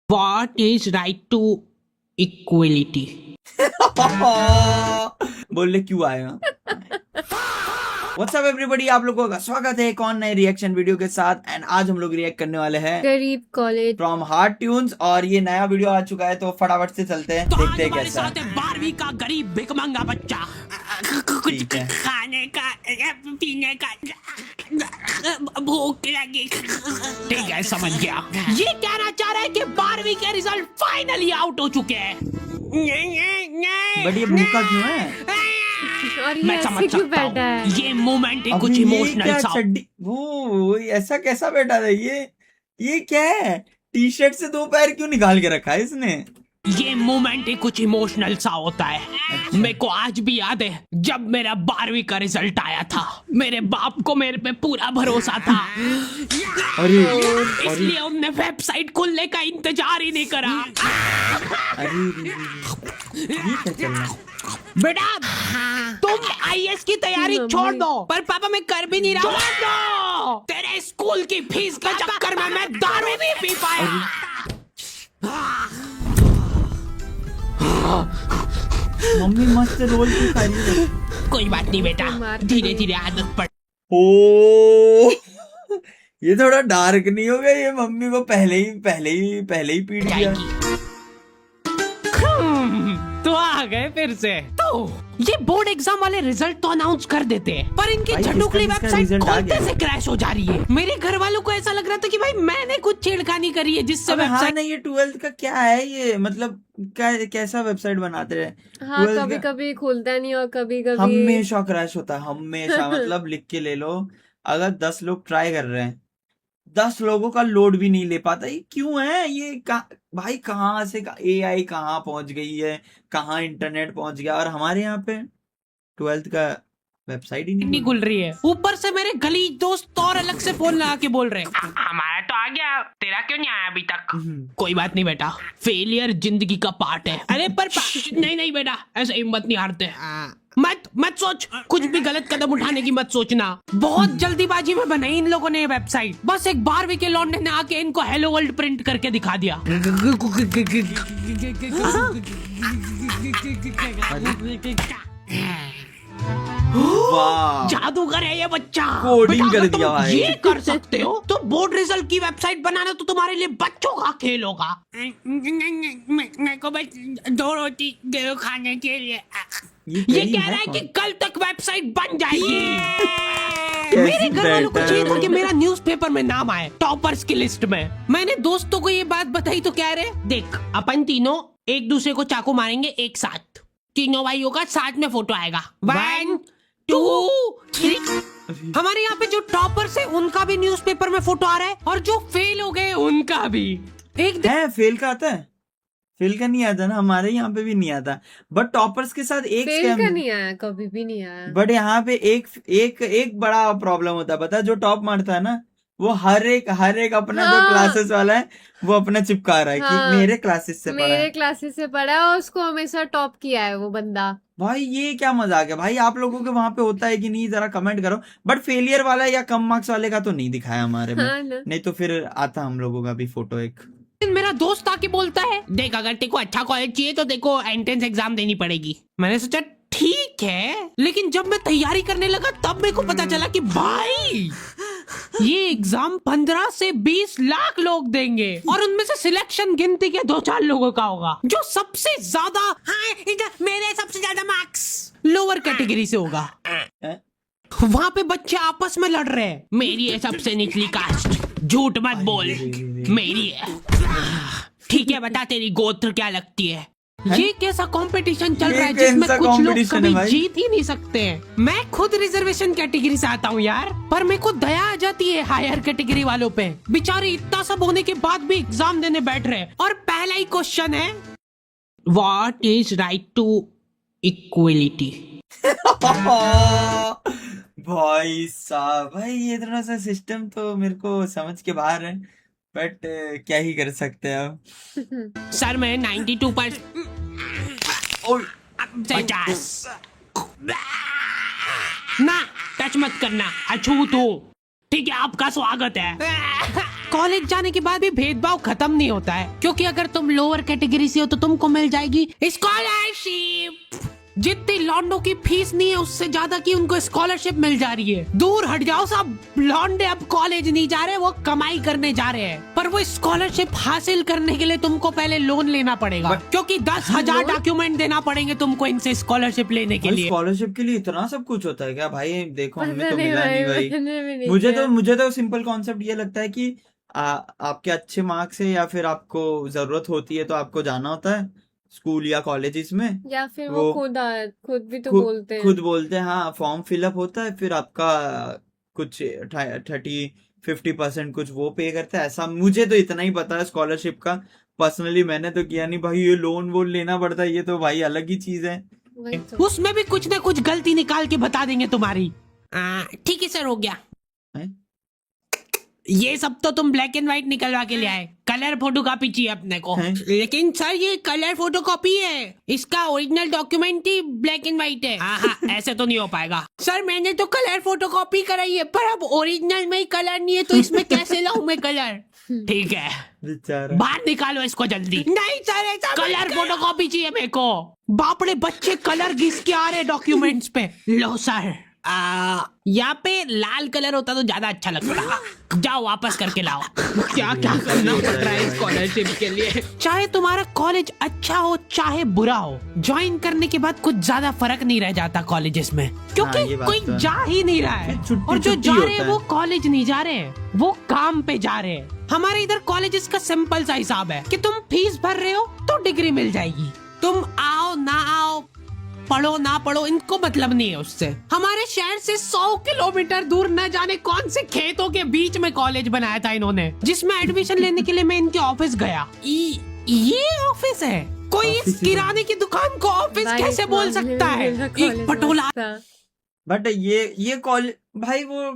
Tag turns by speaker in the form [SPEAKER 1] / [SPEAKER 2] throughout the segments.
[SPEAKER 1] What is right to equality?
[SPEAKER 2] बोलने क्यों आया? व्हाट्सअप एवरीबॉडी, आप लोगों का स्वागत है एक और नए रिएक्शन वीडियो के साथ। एंड आज हम लोग रिएक्ट करने वाले हैं
[SPEAKER 3] गरीब कॉलेज
[SPEAKER 2] फ्रॉम हार्ट ट्यून्स। और ये नया वीडियो आ चुका है तो फटाफट से चलते हैं,
[SPEAKER 1] तो
[SPEAKER 2] देखते हैं
[SPEAKER 1] हमारे
[SPEAKER 2] कैसा
[SPEAKER 1] साथ है 12वीं का गरीब भिखमंगा बच्चा। कुछ
[SPEAKER 2] ठीक है।
[SPEAKER 1] खाने का पीने का भूख लगी। ठीक है, समझ गया। ये कहना चाह रहा है कि 12वीं के रिजल्ट फाइनली आउट हो चुके हैं।
[SPEAKER 2] बट ये भूखा क्यों है?
[SPEAKER 3] और ये
[SPEAKER 1] मैं
[SPEAKER 3] ऐसे
[SPEAKER 1] समझ
[SPEAKER 3] क्यों
[SPEAKER 1] सकता
[SPEAKER 3] बैठा है?
[SPEAKER 1] हूँ, ये मोमेंट ही कुछ
[SPEAKER 2] अभी ये
[SPEAKER 1] इमोशनल
[SPEAKER 2] क्या
[SPEAKER 1] सा।
[SPEAKER 2] चड्डी, वो ऐसा कैसा बैठा है? ये क्या है? टी शर्ट से दो पैर क्यों निकाल के रखा है इसने?
[SPEAKER 1] ये मोमेंट ही कुछ इमोशनल सा होता है। मेरे को आज भी याद है जब मेरा 12वीं का रिजल्ट आया था। मेरे बाप को मेरे पे पूरा भरोसा था,
[SPEAKER 2] अरे
[SPEAKER 1] इसलिए उनने वेबसाइट खोलने का इंतजार ही नहीं करा।
[SPEAKER 2] अरे ये क्या चल रहा है?
[SPEAKER 1] बेटा तुम आईएएस की तैयारी छोड़ दो। पर पापा मैं कर भी नहीं रहा हूँ। तेरे स्कूल की फीस के चक्कर में मैं दारू नहीं पी पाया।
[SPEAKER 2] मम्मी मस्त रोल की खा रही है।
[SPEAKER 1] कोई बात नहीं बेटा, धीरे धीरे आदत पड़।
[SPEAKER 2] ओ ये थोड़ा डार्क नहीं हो गया? ये मम्मी को पहले ही पीट दिया।
[SPEAKER 1] जाएगी। तो आ गए फिर से। तो ये बोर्ड एग्जाम वाले रिजल्ट तो अनाउंस कर देते हैं, पर इनकी
[SPEAKER 2] भाई,
[SPEAKER 1] झटुकली
[SPEAKER 2] इसका
[SPEAKER 1] वेबसाइट
[SPEAKER 2] रिजल्ट आ
[SPEAKER 1] खोलते
[SPEAKER 2] गया।
[SPEAKER 1] से क्रैश हो जा रही है। मेरे घर वालों को ऐसा लग रहा था कि भाई मैंने कुछ छेड़खानी करी है जिससे
[SPEAKER 2] अबे हाँ
[SPEAKER 1] वेबसाइट।
[SPEAKER 2] नहीं, ये 12th का क्या है? ये मतलब कैसा वेबसाइट बनाते रहे?
[SPEAKER 3] हाँ
[SPEAKER 2] 12th
[SPEAKER 3] कभी
[SPEAKER 2] का
[SPEAKER 3] कभी खुलता नहीं और कभी कभी
[SPEAKER 2] हमेशा क्रैश होता है, हमेशा। मतलब लिख के ले लो, अगर 10 लोग ट्राई कर रहे हैं, 10 लोगों का लोड भी नहीं ले पाता। ये क्यों है? भाई कहाँ से एआई कहाँ पहुंच गई है, कहाँ इंटरनेट पहुंच गया, और हमारे यहाँ पे 12th का वेबसाइट ही
[SPEAKER 1] नहीं
[SPEAKER 2] नहीं
[SPEAKER 1] खुल रही है। ऊपर से मेरे गली दोस्त और अलग से फोन लगा के बोल रहे हैं हमारा तो आ गया, तेरा क्यों नहीं आया अभी तक? कोई बात नहीं बेटा, फेलियर जिंदगी का पार्ट है। अरे पर नहीं बेटा, ऐसे हिम्मत नहीं हारते। मत सोच, कुछ भी गलत कदम उठाने की मत सोचना। बहुत जल्दीबाजी में बनाई इन लोगों ने ये वेबसाइट। बस एक 12वीं के लौंडे ने आके इनको हेलो वर्ल्ड प्रिंट करके दिखा दिया।
[SPEAKER 2] वाह,
[SPEAKER 1] जादूगर है ये बच्चा।
[SPEAKER 2] कोडिंग
[SPEAKER 1] बेटा,
[SPEAKER 2] कर
[SPEAKER 1] अगर तुम
[SPEAKER 2] दिया भाई।
[SPEAKER 1] ये कर सकते हो तो बोर्ड रिजल्ट की वेबसाइट बनाना तो तुम्हारे लिए बच्चों का खेल होगा। मेरे को बस 2 रोटी दे दो खाने के लिए। ये कह रहा है कि कल तक वेबसाइट बन जाएगी। मेरे घर वालों को चाहिए था कि मेरा न्यूज़पेपर में नाम आए टॉपर्स की लिस्ट में। मैंने दोस्तों को ये बात बताई तो कह रहे, देख अपन तीनों एक दूसरे को चाकू मारेंगे एक साथ, तीनों भाइयों का साथ में फोटो आएगा। 1 2 3। हमारे यहाँ पे जो टॉपर्स है उनका भी न्यूज़पेपर में फोटो आ रहा है, और जो फेल हो गए उनका भी। एक दिन
[SPEAKER 2] है फेल का आता है? फेल का नहीं आता ना, हमारे यहाँ पे भी नहीं आता। बट टॉपर्स के साथ एक
[SPEAKER 3] फेल
[SPEAKER 2] स्कैम,
[SPEAKER 3] का नहीं आया, कभी भी नहीं आया।
[SPEAKER 2] बट यहाँ पे एक बड़ा प्रॉब्लम होता है, पता है? जो टॉप मारता है ना, वो हर एक अपना जो
[SPEAKER 3] हाँ।
[SPEAKER 2] क्लासेस वाला है वो अपना चिपका रहा है
[SPEAKER 3] हाँ।
[SPEAKER 2] कि मेरे क्लासेस से पढ़ा
[SPEAKER 3] मेरे
[SPEAKER 2] है।
[SPEAKER 3] क्लासेस से पढ़ा है और उसको हमेशा टॉप किया है वो बंदा।
[SPEAKER 2] भाई ये क्या मजाक है भाई? आप लोगों के वहां पे होता है कि नहीं? जरा कमेंट करो। बट फेलियर वाला या कम मार्क्स वाले का तो नहीं दिखाया हमारे में।
[SPEAKER 3] हाँ ना।
[SPEAKER 2] नहीं तो फिर आता हम लोगों का भी फोटो एक।
[SPEAKER 1] मेरा दोस्त आके बोलता है, देख अगर तेको अच्छा कॉलेज चाहिए तो देखो एंट्रेंस एग्जाम देनी पड़ेगी। मैंने सोचा ठीक है, लेकिन जब मैं तैयारी करने लगा तब मेरे को पता चला कि भाई ये एग्जाम 15 से 20 लाख लोग देंगे, और उनमें से सिलेक्शन गिनती के 2-4 लोगों का होगा। जो सबसे ज्यादा, हाँ मेरे सबसे ज्यादा मार्क्स लोअर कैटेगरी से होगा। वहाँ पे बच्चे आपस में लड़ रहे हैं, मेरी है सबसे निचली कास्ट। झूठ मत बोल, मेरी है। ठीक है बता तेरी गोत्र क्या लगती है? ये कैसा कंपटीशन चल रहा है जिसमें कुछ लोग कभी जीत ही नहीं सकते हैं। मैं खुद रिजर्वेशन कैटेगरी से आता हूँ यार, पर मेरे को दया आ जाती है हायर कैटेगरी वालों पे। बेचारे इतना सब होने के बाद भी एग्जाम देने बैठ रहे हैं, और पहला ही क्वेश्चन है, what is right to equality?
[SPEAKER 2] भाई साहब, भाई ये थोड़ा सा सिस्टम तो मेरे को समझ के बाहर है, बट क्या ही कर सकते हैं अब।
[SPEAKER 1] सर मैं 92% 50 ना टच मत करना, अछूत हो। ठीक है आपका स्वागत है। कॉलेज जाने के बाद भी भेदभाव खत्म नहीं होता है, क्योंकि अगर तुम लोअर कैटेगरी से हो तो तुमको मिल जाएगी स्कॉलरशिप। जितनी लॉन्डो की फीस नहीं है उससे ज्यादा की उनको स्कॉलरशिप मिल जा रही है। दूर हट जाओ सब, लॉन्डे अब कॉलेज नहीं जा रहे, वो कमाई करने जा रहे हैं। पर वो स्कॉलरशिप हासिल करने के लिए तुमको पहले लोन लेना पड़ेगा, क्योंकि 10,000 डॉक्यूमेंट देना पड़ेंगे तुमको इनसे स्कॉलरशिप लेने के लिए।
[SPEAKER 2] स्कॉलरशिप के लिए इतना सब कुछ होता है क्या भाई? देखो हमें
[SPEAKER 3] पता
[SPEAKER 2] तो
[SPEAKER 3] नहीं
[SPEAKER 2] मिला नहीं भाई।
[SPEAKER 3] मैंने भी नहीं
[SPEAKER 2] मुझे
[SPEAKER 3] किया।
[SPEAKER 2] तो मुझे तो सिंपल कॉन्सेप्ट ये लगता है कि आपके अच्छे मार्क्स है या फिर आपको जरूरत होती है तो आपको जाना होता है स्कूल या कॉलेजेस में।
[SPEAKER 3] या फिर वो
[SPEAKER 2] वो
[SPEAKER 3] खुद भी तो
[SPEAKER 2] खुद
[SPEAKER 3] बोलते हैं।
[SPEAKER 2] खुद बोलते हैं, हाँ फॉर्म फिलअप होता है, फिर आपका कुछ 30-50% कुछ वो पे करता है। ऐसा मुझे तो इतना ही पता है स्कॉलरशिप का। पर्सनली मैंने तो किया नहीं भाई, ये लोन वोन लेना पड़ता है, ये तो भाई अलग ही चीज है।
[SPEAKER 3] वही तो।
[SPEAKER 1] उसमें भी कुछ ना कुछ गलती निकाल के बता देंगे तुम्हारी। ठीक है सर, हो गया।
[SPEAKER 2] हैं?
[SPEAKER 1] ये सब तो तुम ब्लैक एंड व्हाइट निकलवा के ले आए, कलर फोटो कॉपी चाहिए अपने को।
[SPEAKER 2] हैं?
[SPEAKER 1] लेकिन सर ये कलर फोटो कॉपी है, इसका original document he black and white है। हाँ, ऐसे तो नहीं हो पाएगा सर, मैंने तो कलर फोटो कॉपी कराई है, पर अब ओरिजिनल में ही कलर नहीं है तो इसमें कैसे लाऊं मैं कलर? ठीक है,
[SPEAKER 2] बेचारा।
[SPEAKER 1] बाहर निकालो इसको जल्दी। नहीं सर, ऐसा कलर फोटो कॉपी चाहिए मेरे को। बापड़े बच्चे कलर घिस के आ रहे डॉक्यूमेंट्स पे। लो सर, यहाँ पे लाल कलर होता तो ज्यादा अच्छा लगता। जाओ वापस करके लाओ। क्या क्या करना पड़ रहा है स्कॉलरशिप के लिए। चाहे तुम्हारा कॉलेज अच्छा हो चाहे बुरा हो, ज्वाइन करने के बाद कुछ ज्यादा फर्क नहीं रह जाता कॉलेजेस में, क्योंकि
[SPEAKER 2] ये बात
[SPEAKER 1] कोई
[SPEAKER 2] तो है।
[SPEAKER 1] जा ही नहीं रहा है।
[SPEAKER 2] छुट्टी
[SPEAKER 1] और जो
[SPEAKER 2] छुट्टी
[SPEAKER 1] जा रहे
[SPEAKER 2] होता
[SPEAKER 1] हैं
[SPEAKER 2] है।
[SPEAKER 1] वो कॉलेज नहीं जा रहे हैं, वो काम पे जा रहे हैं। हमारे इधर कॉलेजेस का सिंपल सा हिसाब है कि तुम फीस भर रहे हो तो डिग्री मिल जाएगी, तुम आओ ना आओ, पढ़ो ना पढ़ो, इनको मतलब नहीं है उससे। हमारे शहर से 100 किलोमीटर दूर न जाने कौन से खेतों के बीच में कॉलेज बनाया था इन्होंने, जिसमें एडमिशन लेने के लिए मैं इनके ऑफिस गया। ये ऑफिस है? कोई इस
[SPEAKER 2] ऑफिस ही
[SPEAKER 1] किराने की दुकान को ऑफिस
[SPEAKER 3] भाई
[SPEAKER 1] कैसे
[SPEAKER 3] इस
[SPEAKER 1] बोल
[SPEAKER 3] मामले में
[SPEAKER 1] सकता है?
[SPEAKER 3] मेरा
[SPEAKER 1] एक
[SPEAKER 3] कॉलेज
[SPEAKER 1] पटोला।
[SPEAKER 3] मस्त था।
[SPEAKER 2] बट ये कॉलेज भाई, वो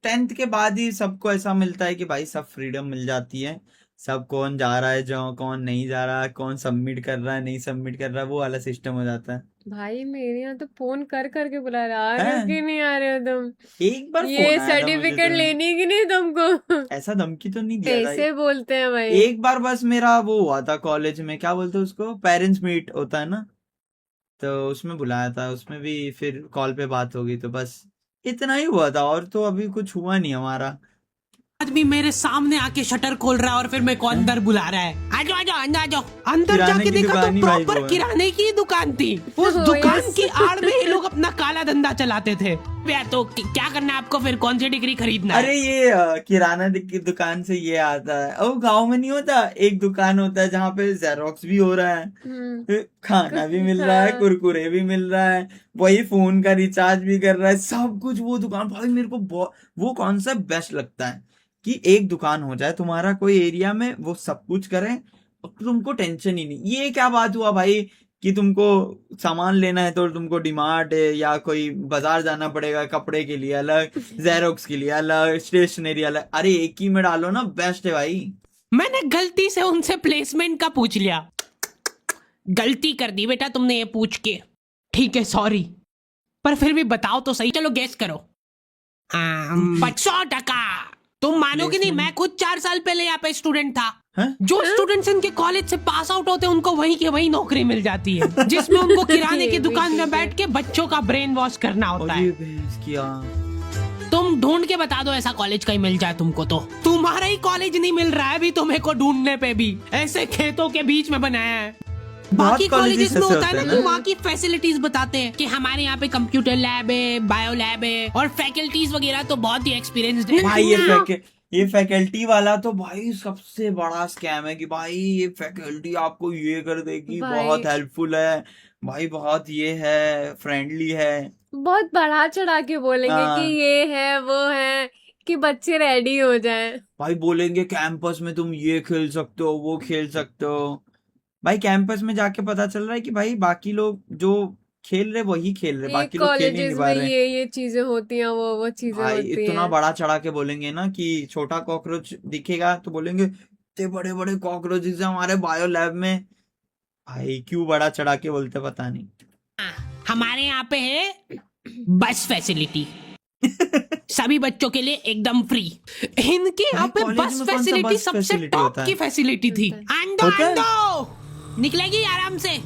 [SPEAKER 2] 10th के बाद ही सबको ऐसा मिलता है कि भाई सब फ्रीडम मिल जाती है, सब कौन जा रहा है, जो कौन नहीं जा रहा है, कौन सबमिट कर रहा है नहीं सबमिट कर रहा है, वो वाला सिस्टम हो जाता है।
[SPEAKER 3] भाई मेरे यहाँ तो फोन कर करके बुला रहा, आ रहे
[SPEAKER 2] हैं?
[SPEAKER 3] हो कि नहीं आ रहे हो तुम?
[SPEAKER 2] एक बार
[SPEAKER 3] ये
[SPEAKER 2] फोन आया था मुझे
[SPEAKER 3] सर्टिफिकेट
[SPEAKER 2] तो।
[SPEAKER 3] लेनी कि नहीं तुमको?
[SPEAKER 2] ऐसा धमकी तो नहीं दिया था।
[SPEAKER 3] ऐसे बोलते हैं भाई।
[SPEAKER 2] एक बार बस मेरा वो हुआ था कॉलेज में, क्या बोलते हैं उसको, पेरेंट्स मीट होता है ना, तो उसमें बुलाया था, उसमें भी फिर कॉल पे बात हो गई, तो बस इतना ही हुआ था, और तो अभी कुछ हुआ नहीं हमारा।
[SPEAKER 1] आदमी मेरे सामने आके शटर खोल रहा है और फिर मेरे को अंदर बुला रहा है। आ जाओ आ जाओ अंदर आ जाओ। अंदर
[SPEAKER 2] किराने
[SPEAKER 1] जाके
[SPEAKER 2] की
[SPEAKER 1] देखा तो
[SPEAKER 2] दुकान ही भाई
[SPEAKER 1] प्रॉपर
[SPEAKER 2] वो है।
[SPEAKER 1] किराने की दुकान थी। उस
[SPEAKER 3] Oh,
[SPEAKER 1] दुकान
[SPEAKER 3] yes.
[SPEAKER 1] की आड़ में ही लोग अपना काला धंधा चलाते थे। यार तो क्या करना है आपको फिर? कौन सी डिग्री खरीदना है?
[SPEAKER 2] अरे ये किराना की दुकान से ये आता है, ओ गांव में नहीं होता, एक दुकान होता है जहाँ पे जेरोक्स भी हो रहा है, खाना भी मिल रहा है,
[SPEAKER 3] हाँ।
[SPEAKER 2] कुरकुरे भी मिल रहा है, वही फोन का रिचार्ज भी कर रहा है, सब कुछ वो दुकान। भाई मेरे को वो कॉन्सेप्ट बेस्ट लगता है कि एक दुकान हो जाए तुम्हारा कोई एरिया में, वो सब कुछ करे और तुमको टेंशन ही नहीं। ये क्या बात हुआ भाई कि तुमको सामान लेना है तो तुमको डीमार्ट या कोई बाजार जाना पड़ेगा, कपड़े के लिए अलग, जेरोक्स के लिए अलग, स्टेशनरी अलग। अरे एक ही में डालो ना, बेस्ट है भाई।
[SPEAKER 1] मैंने गलती से उनसे प्लेसमेंट का पूछ लिया। गलती कर दी बेटा तुमने ये पूछ के। ठीक है सॉरी, पर फिर भी बताओ तो सही। चलो गेस करो। 100%। तुम मानोगे नहीं, मैं खुद 4 साल पहले यहाँ पे स्टूडेंट था।
[SPEAKER 2] हैं?
[SPEAKER 1] जो स्टूडेंट्स इनके कॉलेज से पास आउट होते हैं उनको वहीं की वहीं नौकरी मिल जाती है, जिसमें उनको किराने की
[SPEAKER 3] ये भी
[SPEAKER 1] दुकान में
[SPEAKER 3] ठीक है।
[SPEAKER 1] बैठ के बच्चों का ब्रेन वॉश करना होता
[SPEAKER 2] अरे
[SPEAKER 1] है।
[SPEAKER 2] भैंस किया।
[SPEAKER 1] तुम ढूंढ के बता दो ऐसा कॉलेज कहीं मिल जाए तुमको तो। तुम्हारा ही कॉलेज नहीं मिल रहा है अभी तुम्हें को ढूंढने पे भी, ऐसे खेतों के बीच में बनाया है। बाकी कॉलेजेस में होता है ना कि वहाँ की फैसिलिटीज बताते हैं कि हमारे यहाँ पे कंप्यूटर लैब है, बायो लैब है, और फैकल्टीज वगैरह तो बहुत ही एक्सपीरियंस्ड है।
[SPEAKER 2] भाई ये फैकल्टी वाला तो भाई सबसे बड़ा स्कैम है कि भाई ये फैकल्टी आपको ये कर देगी,
[SPEAKER 3] भाई।
[SPEAKER 2] बहुत हेल्पफुल है भाई, बहुत ये है, फ्रेंडली है।
[SPEAKER 3] बहुत बढ़ा चढ़ा के बोलेंगे
[SPEAKER 2] हाँ।
[SPEAKER 3] कि ये है वो है, कि बच्चे रेडी हो जाएं।
[SPEAKER 2] भाई बोलेंगे कैंपस में तुम ये खेल सकते हो, वो खेल सकते हो। भाई कैंपस में जाके पता चल रहा है कि भाई बाकी लोग जो खेल रहे वही खेल रहे,
[SPEAKER 3] ये
[SPEAKER 2] बाकी लोग खेल ही नहीं
[SPEAKER 3] कॉलेजेस
[SPEAKER 2] पा
[SPEAKER 3] में
[SPEAKER 2] रहे।
[SPEAKER 3] ये चीजें होती हैं, वो चीजें
[SPEAKER 2] भाई
[SPEAKER 3] होती
[SPEAKER 2] इतना
[SPEAKER 3] हैं।
[SPEAKER 2] बड़ा चढ़ा के बोलेंगे ना कि छोटा कॉकरोच दिखेगा तो बोलेंगे इतने बड़े बड़े कॉकरोचेस हैं हमारे बायो लैब में। भाई क्यों बड़ा चढ़ा के बोलते पता नहीं।
[SPEAKER 1] हमारे यहाँ पे है बस फैसिलिटी। सभी बच्चों के लिए एकदम फ्री। इनके यहाँ पे
[SPEAKER 2] कॉलेज
[SPEAKER 1] बस
[SPEAKER 2] में कौन सा
[SPEAKER 1] फैसिलिटी
[SPEAKER 2] बस
[SPEAKER 1] सबसे
[SPEAKER 2] फैसिलिटी
[SPEAKER 1] टॉप
[SPEAKER 2] होता है?
[SPEAKER 1] की फैसिलिटी थी।
[SPEAKER 3] होता
[SPEAKER 1] आंदो
[SPEAKER 2] होता है?
[SPEAKER 1] आंदो निकलेगी आराम से,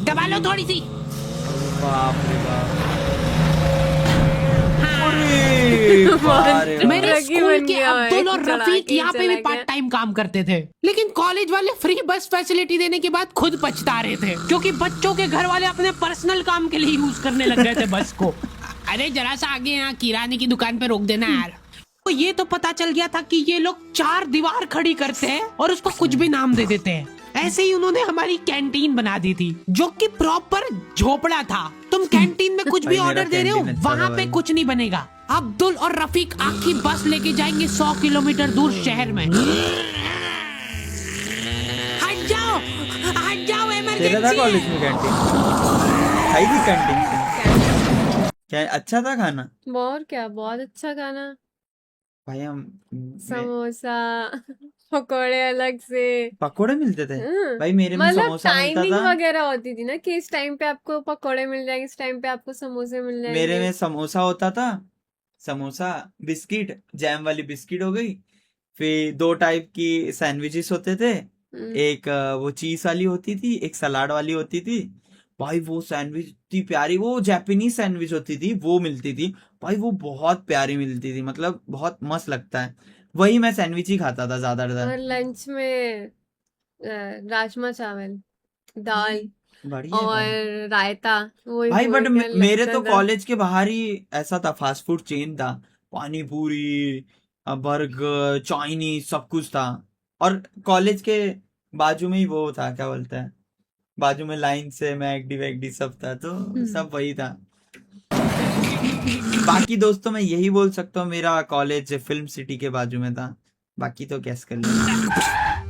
[SPEAKER 1] दबा लो थोड़ी सी।
[SPEAKER 2] बाप रे बाप।
[SPEAKER 1] हाँ।
[SPEAKER 2] अरे बारे बाप।
[SPEAKER 1] मेरे
[SPEAKER 3] लगी
[SPEAKER 1] स्कूल
[SPEAKER 3] बन
[SPEAKER 1] के
[SPEAKER 3] गया भाई,
[SPEAKER 1] अब्दुल और
[SPEAKER 3] चढ़ा
[SPEAKER 1] रफीक
[SPEAKER 3] के
[SPEAKER 1] यहाँ पे भी
[SPEAKER 3] चला गया।
[SPEAKER 1] पार्ट टाइम काम करते थे, लेकिन कॉलेज वाले फ्री बस फैसिलिटी देने के बाद खुद पछता रहे थे, क्योंकि बच्चों के घर वाले अपने पर्सनल काम के लिए यूज करने लग गए थे बस को। अरे जरा सा आगे यहाँ किराने की दुकान पे रोक देना यार। तो ये तो पता चल गया था कि ये लोग 4 दीवार खड़ी करते हैं और उसको कुछ भी नाम दे देते हैं। ऐसे ही उन्होंने हमारी कैंटीन बना दी थी, जो कि प्रॉपर झोपड़ा था। तुम कैंटीन में कुछ भी
[SPEAKER 2] भाई, मेरा
[SPEAKER 1] ऑर्डर दे रहे हो,
[SPEAKER 2] कैंटीन अच्छा था
[SPEAKER 1] वहाँ पे
[SPEAKER 2] भाई।
[SPEAKER 1] कुछ नहीं बनेगा। अब्दुल और रफीक आखी बस लेके जाएंगे 100 किलोमीटर दूर शहर में। हट जाओ
[SPEAKER 2] तेरा था कॉलेज में कैंटीन? खाई थी कैंटीन से? क्या अच्छा था खाना?
[SPEAKER 3] और क्या, बहुत अच्छा खाना।
[SPEAKER 2] भाई
[SPEAKER 3] समोसा पकोड़े अलग से।
[SPEAKER 2] पकोड़े मिलते थे
[SPEAKER 3] हम्म,
[SPEAKER 2] भाई, मेरे में
[SPEAKER 3] मतलब
[SPEAKER 2] समोसा मिलता
[SPEAKER 3] टाइमिंग
[SPEAKER 2] था।
[SPEAKER 3] वगैरह होती थी ना कि इस टाइम पे आपको पकोड़े मिल जाएंगे, इस टाइम पे आपको समोसे मिल
[SPEAKER 2] मेरे
[SPEAKER 3] जाएंगे।
[SPEAKER 2] में समोसा होता था, समोसा, बिस्किट, जैम वाली बिस्किट हो गई, फिर 2 टाइप की सैंडविचेस होते थे। एक वो चीज वाली होती थी, एक सलाद वाली होती थी। भाई वो सैंडविच इतनी प्यारी, वो जापानीज सैंडविच होती थी, वो मिलती थी भाई, वो बहुत प्यारी मिलती थी, मतलब बहुत मस्त लगता है। वही मैं सैंडविच ही खाता था
[SPEAKER 3] और
[SPEAKER 2] ज्यादातर।
[SPEAKER 3] लंच में राजमा चावल, दाल
[SPEAKER 2] बढ़िया है
[SPEAKER 3] और
[SPEAKER 2] भाई।
[SPEAKER 3] रायता, वही
[SPEAKER 2] भाई बट
[SPEAKER 3] क्या
[SPEAKER 2] मेरे
[SPEAKER 3] लगता
[SPEAKER 2] तो
[SPEAKER 3] था।
[SPEAKER 2] कॉलेज के बाहर ही ऐसा था, फास्ट फूड चेन था, पानी पूरी, बर्गर, चाइनीज, सब कुछ था। और कॉलेज के बाजू में ही वो था, क्या बोलते हैं, बाजू में लाइन से मैकडी वैकडी सब था, तो सब वही था। बाकी दोस्तों मैं यही बोल सकता हूँ, मेरा कॉलेज फिल्म सिटी के बाजू में था। बाकी तो गैस कर लिया।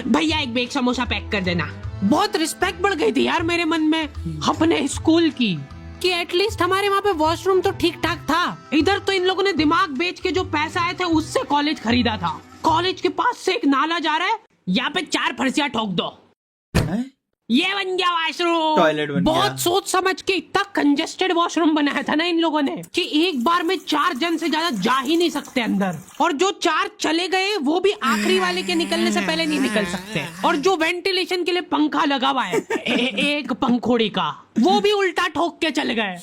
[SPEAKER 1] भैया एक बेग समोसा पैक कर देना। बहुत रिस्पेक्ट बढ़ गई थी यार मेरे मन में अपने स्कूल की, कि एटलीस्ट हमारे वहाँ पे वॉशरूम तो ठीक ठाक था। इधर तो इन लोगों ने दिमाग बेच के जो पैसा आए थे उससे कॉलेज खरीदा था। कॉलेज के पास से एक नाला जा रहा है, यहाँ पे 4 फर्शियां ठोक दो,
[SPEAKER 2] हैं?
[SPEAKER 1] ये बन गया वॉशरूम।
[SPEAKER 2] टॉयलेट बन गया।
[SPEAKER 1] बहुत सोच समझ के इतना कंजेस्टेड वॉशरूम बनाया था ना इन लोगों ने, कि एक बार में 4 जन से ज्यादा जा ही नहीं सकते अंदर। और जो 4 चले गए वो भी आखिरी वाले के निकलने से पहले नहीं निकल सकते। और जो वेंटिलेशन के लिए पंखा लगा हुआ है एक पंखुड़ी का, वो भी उल्टा ठोक के चले गए,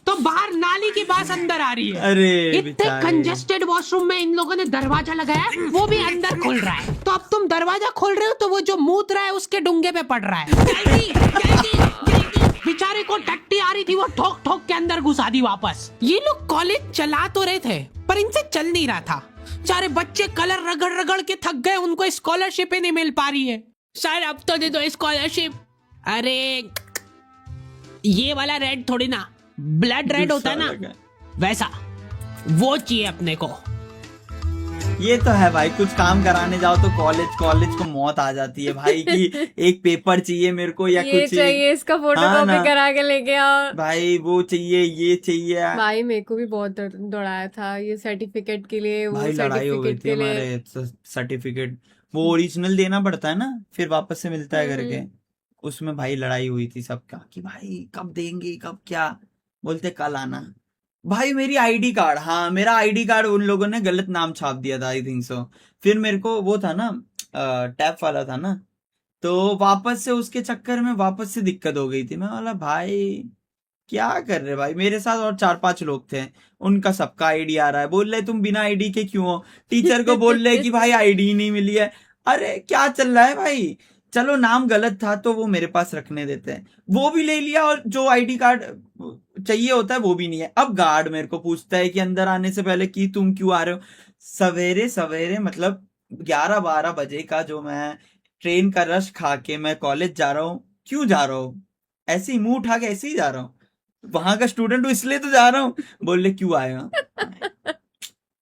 [SPEAKER 1] तो बाहर नाली की बास अंदर आ रही है।
[SPEAKER 2] अरे
[SPEAKER 1] इतने
[SPEAKER 2] बेचारे।
[SPEAKER 1] कंजेस्टेड वॉशरूम में इन लोगों ने दरवाजा लगाया, वो भी अंदर खुल रहा है। तो अब तुम दरवाजा खोल रहे हो तो वो जो मूत रहा है उसके डूंगे पे पड़ रहा है। जल्दी जल्दी जल्दी। बेचारे को टट्टी आ रही थी, वो ठोक ठोक के अंदर घुसा दी वापस। ये लोग कॉलेज चला तो रहे थे पर इनसे चल नहीं रहा था। सारे बच्चे कलर रगड़ रगड़ के थक गए, उनको स्कॉलरशिप ही नहीं मिल पा रही है। सर अब तो दे दो स्कॉलरशिप। अरे ये वाला रेड थोड़ी ना, ब्लड रेड होता है ना, वैसा वो चाहिए अपने को।
[SPEAKER 2] ये तो है भाई, कुछ काम कराने जाओ तो कॉलेज को मौत आ जाती है भाई, कि एक पेपर चाहिए मेरे को या
[SPEAKER 3] ये
[SPEAKER 2] कुछ
[SPEAKER 3] चाहिए, इसका फोटो
[SPEAKER 2] हाँ
[SPEAKER 3] कॉपी
[SPEAKER 2] ना।
[SPEAKER 3] करा के लेके आओ।
[SPEAKER 2] भाई वो चाहिए, ये चाहिए।
[SPEAKER 3] भाई मेरे को भी बहुत दौड़ाया था ये सर्टिफिकेट के लिए, वो
[SPEAKER 2] भाई लड़ाई हो गई
[SPEAKER 3] सर्टिफिकेट
[SPEAKER 2] थी
[SPEAKER 3] के लिए।
[SPEAKER 2] हमारे सर्टिफिकेट, वो ओरिजिनल देना पड़ता है ना, फिर वापस से मिलता है करके। उसमें भाई लड़ाई हुई थी सबका, कि भाई कब देंगे, कब क्या, बोलते कल आना। भाई मेरी आईडी कार्ड, हाँ मेरा आईडी कार्ड उन लोगों ने गलत नाम छाप दिया था, आई थिंक सो। फिर मेरे को वो था ना, टैप वाला था ना, तो वापस से उसके चक्कर में वापस से दिक्कत हो गई थी। मैं बोला भाई क्या कर रहे भाई, मेरे साथ और 4-5 लोग थे, उनका सबका आईडी आ रहा है, बोल रहे तुम बिना आईडी के क्यों हो, टीचर को बोल रहे कि भाई आईडी नहीं मिली है। अरे क्या चल रहा है भाई, चलो नाम गलत था तो वो मेरे पास रखने देते हैं, वो भी ले लिया, और जो आईडी कार्ड चाहिए होता है वो भी नहीं है। अब गार्ड मेरे को पूछता है कि अंदर आने से पहले कि तुम क्यों आ रहे हो सवेरे सवेरे, मतलब 11-12 बजे का, जो मैं ट्रेन का रश खा के मैं कॉलेज जा रहा हूँ, क्यों जा रहा हूँ, ऐसे ही मुंह उठा के ऐसे ही जा रहा हूँ, वहां का स्टूडेंट हूँ इसलिए तो जा रहा हूँ। बोल रहे क्यों आए हो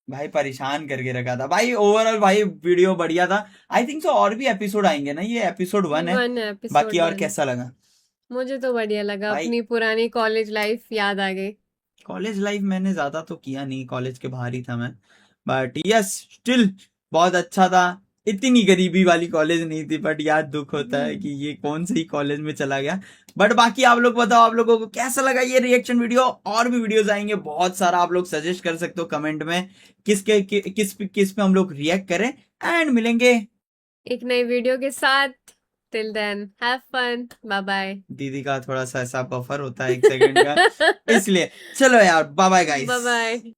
[SPEAKER 2] भाई, परेशान करके रखा था भाई। ओवरऑल भाई वीडियो बढ़िया था, आई थिंक सो। और भी एपिसोड आएंगे ना, ये एपिसोड 1 है।
[SPEAKER 3] 1 एपिसोड
[SPEAKER 2] बाकी और
[SPEAKER 3] 1।
[SPEAKER 2] कैसा लगा?
[SPEAKER 3] मुझे तो बढ़िया लगा,
[SPEAKER 2] भाई
[SPEAKER 3] अपनी पुरानी कॉलेज लाइफ याद आ गई।
[SPEAKER 2] कॉलेज लाइफ मैंने ज्यादा तो किया नहीं, कॉलेज के बाहर ही था मैं, बट यस स्टिल बहुत अच्छा था। इतनी गरीबी वाली कॉलेज नहीं थी, बट यार दुख होता है कि ये कौन सी कॉलेज में चला गया। बट बाकी आप लोग बताओ, आप लोगों को कैसा लगा ये रिएक्शन वीडियो। और भी वीडियोस आएंगे बहुत सारा, आप लोग सजेस्ट कर सकते हो कमेंट में किस पे हम लोग रिएक्ट करें। एंड मिलेंगे
[SPEAKER 3] एक नई वीडियो के साथ। Till then have fun, bye bye.
[SPEAKER 2] दीदी का थोड़ा सा ऐसा बफर होता है 1 सेकंड का, इसलिए चलो यार, bye bye guys.
[SPEAKER 3] Bye bye.